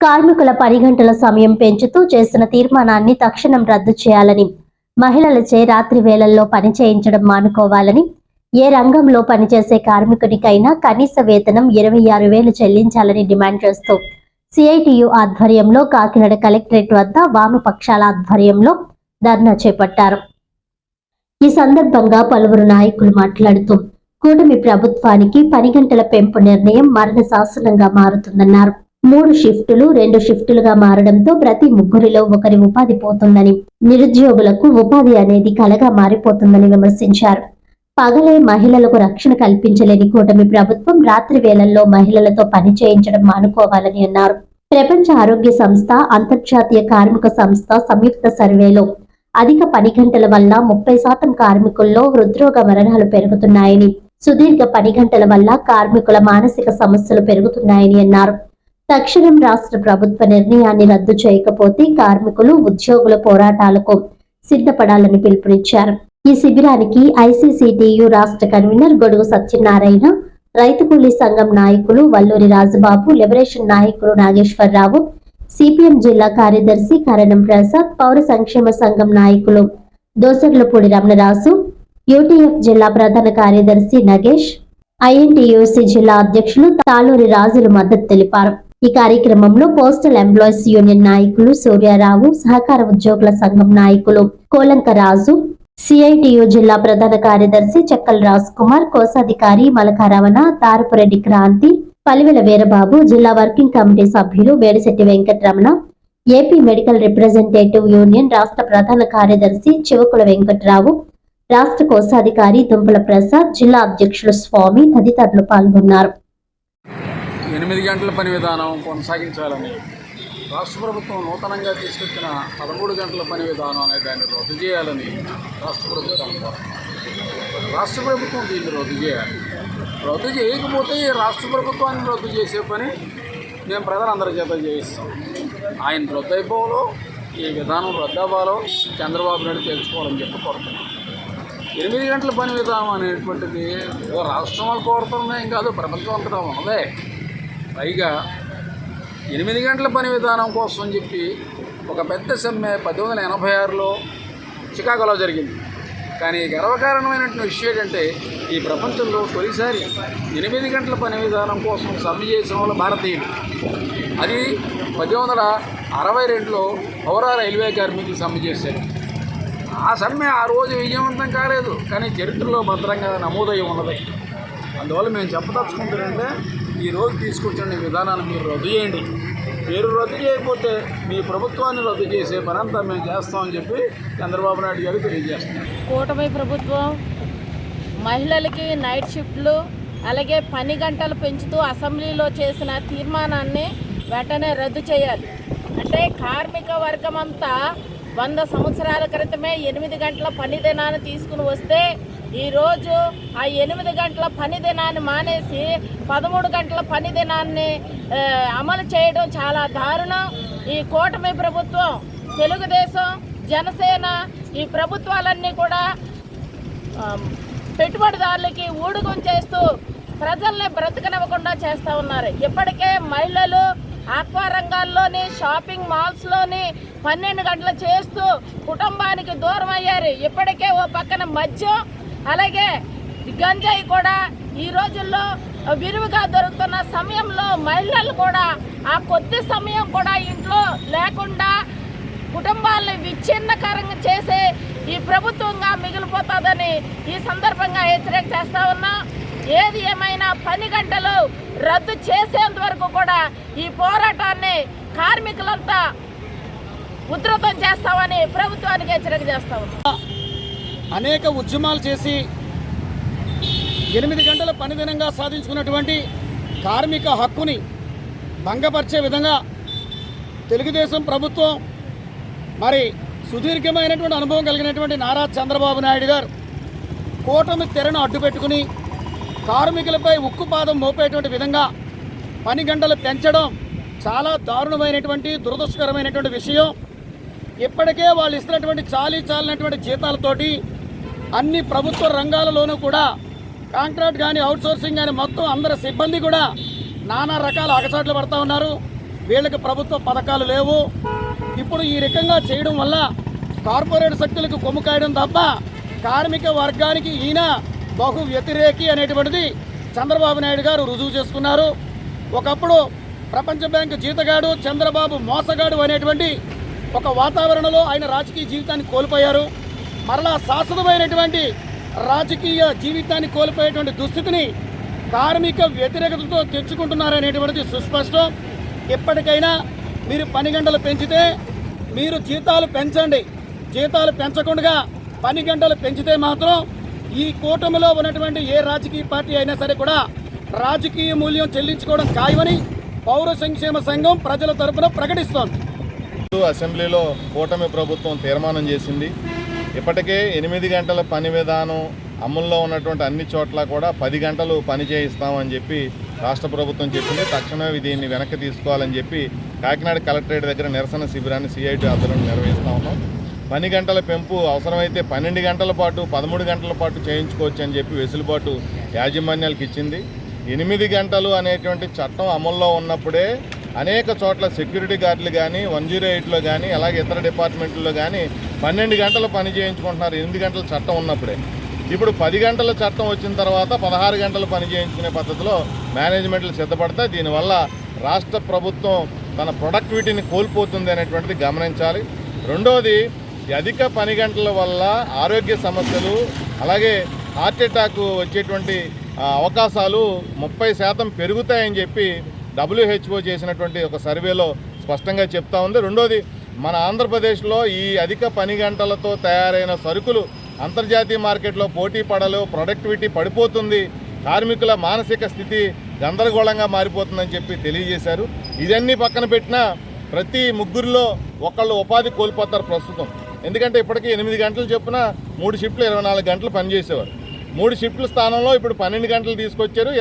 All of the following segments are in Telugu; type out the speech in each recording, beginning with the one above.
కార్మికుల 10 గంటల సమయం పెంచుతూ చేసిన తీర్మానాన్ని తక్షణం రద్దు చేయాలని, మహిళలచే రాత్రి వేళల్లో పని చేయించడం మానుకోవాలని, ఏ రంగంలో పనిచేసే కార్మికునికైనా కనీస వేతనం 26,000 చెల్లించాలని డిమాండ్ చేస్తూ సిఐటియు ఆధ్వర్యంలో కాకినాడ కలెక్టరేట్ వద్ద వామపక్షాల ఆధ్వర్యంలో ధర్నా చేపట్టారు. ఈ సందర్భంగా పలువురు నాయకులు మాట్లాడుతూ కూటమి ప్రభుత్వానికి 10 గంటల పెంపు నిర్ణయం మరణ శాసనంగా మారుతుందన్నారు. 3 షిఫ్టులు 2 షిఫ్టులుగా మారడంతో ప్రతి ముగ్గురిలో ఒకరి ఉపాధి పోతుందని, నిరుద్యోగులకు ఉపాధి అనేది కలగా మారిపోతుందని విమర్శించారు. పగలే మహిళలకు రక్షణ కల్పించలేని కూటమి ప్రభుత్వం రాత్రి వేళల్లో మహిళలతో పని చేయించడం మానుకోవాలని అన్నారు. ప్రపంచ ఆరోగ్య సంస్థ, అంతర్జాతీయ కార్మిక సంస్థ సంయుక్త సర్వేలో అధిక 10 గంటల వల్ల 30% కార్మికుల్లో హృద్రోగ మరణాలు పెరుగుతున్నాయని, సుదీర్ఘ 10 గంటల వల్ల కార్మికుల మానసిక సమస్యలు పెరుగుతున్నాయని అన్నారు. తక్షణం రాష్ట్ర ప్రభుత్వ నిర్ణయాన్ని రద్దు చేయకపోతే కార్మికులు, ఉద్యోగుల పోరాటాలకు సిద్ధపడాలని పిలుపునిచ్చారు. ఈ శిబిరానికి ఐసీసీటీయు రాష్ట్ర కన్వీనర్ గొడుగు సత్యనారాయణ, రైతు కూలీ సంఘం నాయకులు వల్లూరి రాజుబాబు, లిబరేషన్ నాయకులు నాగేశ్వరరావు, సిపిఎం జిల్లా కార్యదర్శి కరణం ప్రసాద్, పౌర సంక్షేమ సంఘం నాయకులు దోసర్లపూడి రమణరాజు, యూటీఎఫ్ జిల్లా ప్రధాన కార్యదర్శి నగేష్, ఐఎన్టీయూసీ జిల్లా అధ్యక్షులు తాళూరి రాజులు మద్దతు తెలిపారు. ఈ కార్యక్రమంలో పోస్టల్ ఎంప్లాయీస్ యూనియన్ నాయకులు సూర్యారావు, సహకార ఉద్యోగుల సంఘం నాయకులు కోలంక రాజు, సిఐటియు జిల్లా ప్రధాన కార్యదర్శి చెక్కల రాజ్ కుమార్, కోశాధికారి మలకారమణ, తారపురెడ్డి క్రాంతి, పలివెల వీరబాబు, జిల్లా వర్కింగ్ కమిటీ సభ్యులు Medisetti Venkataramana, AP medical representative union రాష్ట్ర ప్రధాన కార్యదర్శి చివకుల వెంకట్రావు, రాష్ట్ర కోశాధికారి దుంపల ప్రసాద్, జిల్లా అధ్యక్షులు స్వామి తదితరులు పాల్గొన్నారు. 8 గంటల పని విధానం కొనసాగించాలని రాష్ట్ర ప్రభుత్వం నూతనంగా తీసుకొచ్చిన 13 గంటల పని విధానం అనే దాన్ని రద్దు చేయాలని రాష్ట్ర ప్రభుత్వం దీన్ని రద్దు చేయాలి. రద్దు చేయకపోతే రాష్ట్ర ప్రభుత్వాన్ని రద్దు చేసే పని మేము ప్రజలందరి చేత చేయిస్తాం. ఆయన రద్దు అయిపోవాలో, ఈ విధానం రద్దు అవ్వాలో చంద్రబాబు నాయుడు తెలుసుకోవాలని చెప్పి కోరుతున్నాం. 8 గంటల పని విధానం అనేటువంటిది రాష్ట్రం వాళ్ళు కోరుతున్నాం కాదు, ప్రపంచం అంతటా ఉన్నదే. పైగా 8 గంటల పని విధానం కోసం చెప్పి ఒక పెద్ద సమ్మె 1886లో చికాగోలో జరిగింది. కానీ గర్వకారణమైనటువంటి విషయం ఏంటంటే ఈ ప్రపంచంలో తొలిసారి 8 గంటల పని విధానం కోసం సమ్మె చేసిన వాళ్ళు భారతీయులు. అది 1862లో హౌరా రైల్వే కార్మికులు సమ్మె చేశారు. ఆ సమ్మె ఆ రోజు విజయవంతం కాలేదు, కానీ చరిత్రలో భద్రంగా నమోదై ఉన్నది. అందువల్ల మేము చెప్పదలుచుకుంటారంటే ఈరోజు తీసుకొచ్చిన విధానాన్ని మీరు రద్దు చేయండి. మీరు రద్దు చేయకపోతే మీ ప్రభుత్వాన్ని రద్దు చేసే పనంతా మేము చేస్తామని చెప్పి చంద్రబాబు నాయుడు గారు తెలియజేస్తున్నారు. కూటమి ప్రభుత్వం మహిళలకి నైట్ షిఫ్ట్లు అలాగే 10 గంటలు పెంచుతూ అసెంబ్లీలో చేసిన తీర్మానాన్ని వెంటనే రద్దు చేయాలి. అంటే కార్మిక వర్గం అంతా 100 సంవత్సరాల క్రితమే 8 గంటల పని దినాన్ని తీసుకుని వస్తే ఈరోజు ఆ 8 గంటల పని దినాన్ని మానేసి 13 గంటల పని దినాన్ని అమలు చేయడం చాలా దారుణం. ఈ కూటమి ప్రభుత్వం, తెలుగుదేశం, జనసేన ఈ ప్రభుత్వాలన్నీ కూడా పెట్టుబడిదారులకి ఊడుగం చేస్తూ ప్రజల్ని బ్రతకనివ్వకుండా చేస్తూ ఉన్నారు. ఇప్పటికే మహిళలు ఆక్వా రంగాల్లోని, షాపింగ్ మాల్స్లోని 12 గంటలు చేస్తూ కుటుంబానికి దూరం అయ్యారు. ఇప్పటికే ఓ పక్కన మద్యం అలాగే గంజాయి కూడా ఈ రోజుల్లో విరివిగా దొరుకుతున్న సమయంలో మహిళలు కూడా ఆ కొద్ది సమయం కూడా ఇంట్లో లేకుండా కుటుంబాలను విచ్ఛిన్నకరంగా చేసే ఈ ప్రభుత్వంగా మిగిలిపోతుందని ఈ సందర్భంగా హెచ్చరిక చేస్తా ఉన్నా. ఏది ఏమైనా 10 గంటలు రద్దు చేసేంత వరకు కూడా ఈ పోరాటాన్ని కార్మికులంతా ఉధృతం చేస్తామని ప్రభుత్వానికి హెచ్చరిక చేస్తా ఉన్నాం. అనేక ఉద్యమాలు చేసి 8 గంటల పని దినంగా సాధించుకున్నటువంటి కార్మిక హక్కుని భంగపరిచే విధంగా తెలుగుదేశం ప్రభుత్వం, మరి సుదీర్ఘమైనటువంటి అనుభవం కలిగినటువంటి నారా చంద్రబాబు నాయుడు గారు కూటమి తెరను అడ్డుపెట్టుకుని కార్మికులపై ఉక్కుపాదం మోపేటువంటి విధంగా 10 గంటలు పెంచడం చాలా దారుణమైనటువంటి దురదృష్టకరమైనటువంటి విషయం. ఇప్పటికే వాళ్ళు ఇస్తున్నటువంటి చాలినటువంటి జీతాలతోటి అన్ని ప్రభుత్వ రంగాలలోనూ కూడా కాంట్రాక్ట్ కానీ అవుట్సోర్సింగ్ కానీ మొత్తం అందరి సిబ్బంది కూడా నానా రకాల అగచాట్లు పడుతూ ఉన్నారు. వీళ్ళకి ప్రభుత్వ పథకాలు లేవు. ఇప్పుడు ఈ రకంగా చేయడం వల్ల కార్పొరేట్ శక్తులకు కొమ్ము కాయడం తప్ప కార్మిక వర్గానికి ఈయన బహు వ్యతిరేకి అనేటువంటిది చంద్రబాబు నాయుడు గారు రుజువు చేసుకున్నారు. ఒకప్పుడు ప్రపంచ బ్యాంకు జీతగాడు, చంద్రబాబు మోసగాడు అనేటువంటి ఒక వాతావరణంలో ఆయన రాజకీయ జీవితాన్ని కోల్పోయారు. మరలా శాశ్వతమైనటువంటి రాజకీయ జీవితాన్ని కోల్పోయేటువంటి దుస్థితిని కార్మిక వ్యతిరేకతతో తెచ్చుకుంటున్నారనేటువంటిది సుస్పష్టం. ఎప్పటికైనా మీరు పని గంటలు పెంచితే మీరు జీతాలు పెంచండి. జీతాలు పెంచకుండా పని గంటలు పెంచితే మాత్రం ఈ కూటమిలో ఉన్నటువంటి ఏ రాజకీయ పార్టీ అయినా సరే కూడా రాజకీయ మూల్యం చెల్లించుకోవడం ఖాయమని పౌర సంక్షేమ సంఘం ప్రజల తరపున ప్రకటిస్తోంది. అసెంబ్లీలో కూటమి ప్రభుత్వం తీర్మానం చేసింది. ఇప్పటికే 8 గంటల పని విధానం అమల్లో ఉన్నటువంటి అన్ని చోట్ల కూడా 10 గంటలు పని చేయిస్తామని చెప్పి రాష్ట్ర ప్రభుత్వం చెప్పింది. తక్షణమే దీన్ని వెనక్కి తీసుకోవాలని చెప్పి కాకినాడ కలెక్టరేట్ దగ్గర నిరసన శిబిరాన్ని CIT ఆధ్వర్యంలో నిర్వహిస్తూ ఉన్నాం. పని గంటల పెంపు అవసరమైతే 12 గంటల పాటు 13 గంటల పాటు చేయించుకోవచ్చు అని చెప్పి వెసులుబాటు యాజమాన్యాలకు ఇచ్చింది. 8 గంటలు అనేటువంటి చట్టం అమల్లో ఉన్నప్పుడే అనేక చోట్ల సెక్యూరిటీ గార్డులు కానీ 108లో కానీ అలాగే ఇతర డిపార్ట్మెంట్లో కానీ 12 గంటలు పని చేయించుకుంటున్నారు 8 గంటల చట్టం ఉన్నప్పుడే. ఇప్పుడు 10 గంటల చట్టం వచ్చిన తర్వాత 16 గంటలు పని చేయించుకునే పద్ధతిలో మేనేజ్మెంట్లు సిద్ధపడతాయి. దీనివల్ల రాష్ట్ర ప్రభుత్వం తన ప్రొడక్టివిటీని కోల్పోతుంది అనేటువంటిది గమనించాలి. రెండోది, అధిక పని గంటల వల్ల ఆరోగ్య సమస్యలు అలాగే హార్ట్ అటాక్ వచ్చేటువంటి అవకాశాలు 30% పెరుగుతాయని చెప్పి WHO చేసినటువంటి ఒక సర్వేలో స్పష్టంగా చెప్తా ఉంది. రెండోది, మన ఆంధ్రప్రదేశ్లో ఈ అధిక పని గంటలతో తయారైన సరుకులు అంతర్జాతీయ మార్కెట్లో పోటీ పడలేవు, ప్రొడక్టివిటీ పడిపోతుంది, కార్మికుల మానసిక స్థితి గందరగోళంగా మారిపోతుందని చెప్పి తెలియజేశారు. ఇదన్నీ పక్కన పెట్టినా ప్రతి ముగ్గురిలో ఒకళ్ళు ఉపాధి కోల్పోతారు ప్రస్తుతం. ఎందుకంటే ఇప్పటికీ 8 గంటలు చొప్పున 3 షిఫ్ట్లు 24 గంటలు పనిచేసేవారు. 3 షిఫ్ట్ల స్థానంలో ఇప్పుడు 12 గంటలు తీసుకొచ్చారు.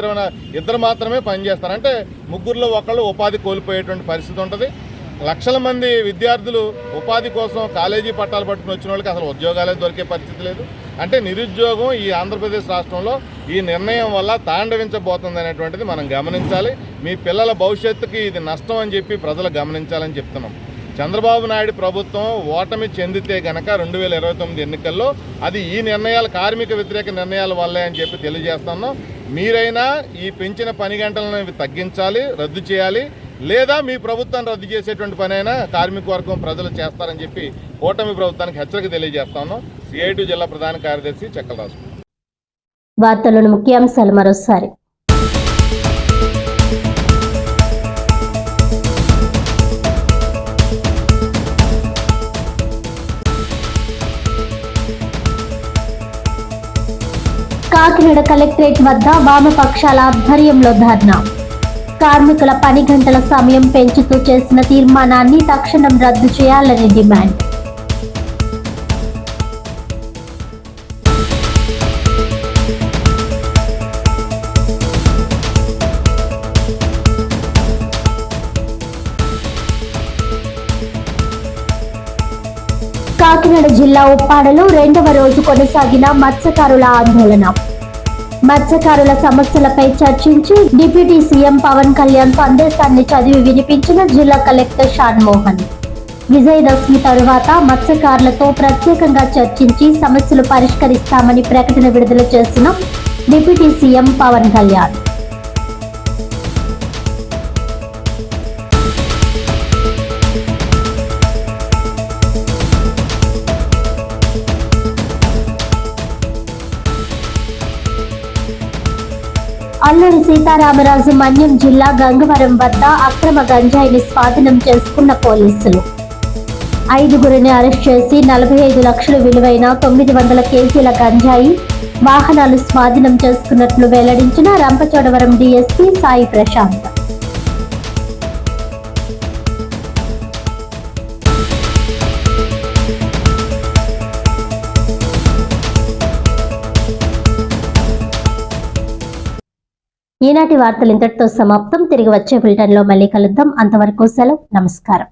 2 మాత్రమే పనిచేస్తారు. అంటే ముగ్గురులో ఒకళ్ళు ఉపాధి కోల్పోయేటువంటి పరిస్థితి ఉంటుంది. లక్షల మంది విద్యార్థులు ఉపాధి కోసం కాలేజీ పట్టాలు పట్టుకుని వచ్చిన వాళ్ళకి అసలు ఉద్యోగాలే దొరికే పరిస్థితి లేదు. అంటే నిరుద్యోగం ఈ ఆంధ్రప్రదేశ్ రాష్ట్రంలో ఈ నిర్ణయం వల్ల తాండవించబోతుంది అనేటువంటిది మనం గమనించాలి. మీ పిల్లల భవిష్యత్తుకి ఇది నష్టం అని చెప్పి ప్రజలు గమనించాలని చెప్తున్నాం. చంద్రబాబు నాయుడు ప్రభుత్వం ఓటమి చెందితే గనక 2029 ఎన్నికల్లో అది ఈ నిర్ణయాలు కార్మిక వ్యతిరేక నిర్ణయాల వల్లే అని చెప్పి తెలియజేస్తున్నాం. మీరైనా ఈ పెంచిన పని గంటలను తగ్గించాలి, రద్దు చేయాలి, లేదా మీ ప్రభుత్వాన్ని రద్దు చేసేటువంటి పనైనా కార్మిక వర్గం ప్రజలు చేస్తారని చెప్పి కూటమి ప్రభుత్వానికి హెచ్చరిక తెలియజేస్తా ఉన్నాం. CIT జిల్లా ప్రధాన కార్యదర్శి చెక్కలరాజు. వార్తలను ముఖ్యాంశాలు మరోసారి. కాకినాడ కలెక్టరేట్ వద్ద వామపక్షాల ఆధ్వర్యంలో ధర్నా. కార్మికుల పని గంటల సమయం పెంచుతూ చేసిన తీర్మానాన్ని తక్షణం రద్దు చేయాలని డిమాండ్. కాకినాడ జిల్లా ఉప్పాడలో 2వ రోజు కొనసాగిన మత్స్యకారుల ఆందోళన. మత్స్యకారుల సమస్యలపై చర్చించి డిప్యూటీ సీఎం పవన్ కళ్యాణ్ సందేశాన్ని చదివి వినిపించిన జిల్లా కలెక్టర్ షాన్మోహన్. విజయదశమి తరువాత మత్స్యకారులతో ప్రత్యేకంగా చర్చించి సమస్యలు పరిష్కరిస్తామని ప్రకటన విడుదల చేసిన డిప్యూటీ సీఎం పవన్ కళ్యాణ్. అల్లూరి సీతారామరాజు మన్యం జిల్లా గంగవరం వద్ద అక్రమ గంజాయిని స్వాధీనం చేసుకున్న పోలీసులు 5గురిని అరెస్ట్ చేసి 45 లక్షలు విలువైన 900 కేజీల గంజాయి వాహనాలు స్వాధీనం చేసుకున్నట్లు వెల్లడించిన రంపచోడవరం DSP సాయి ప్రశాంత్. ఈనాటి వార్తలు ఇంతటితో సమాప్తం. తిరిగి వచ్చే బులెటిన్లో మళ్ళీ కలుద్దాం. అంతవరకు సెలవు. నమస్కారం.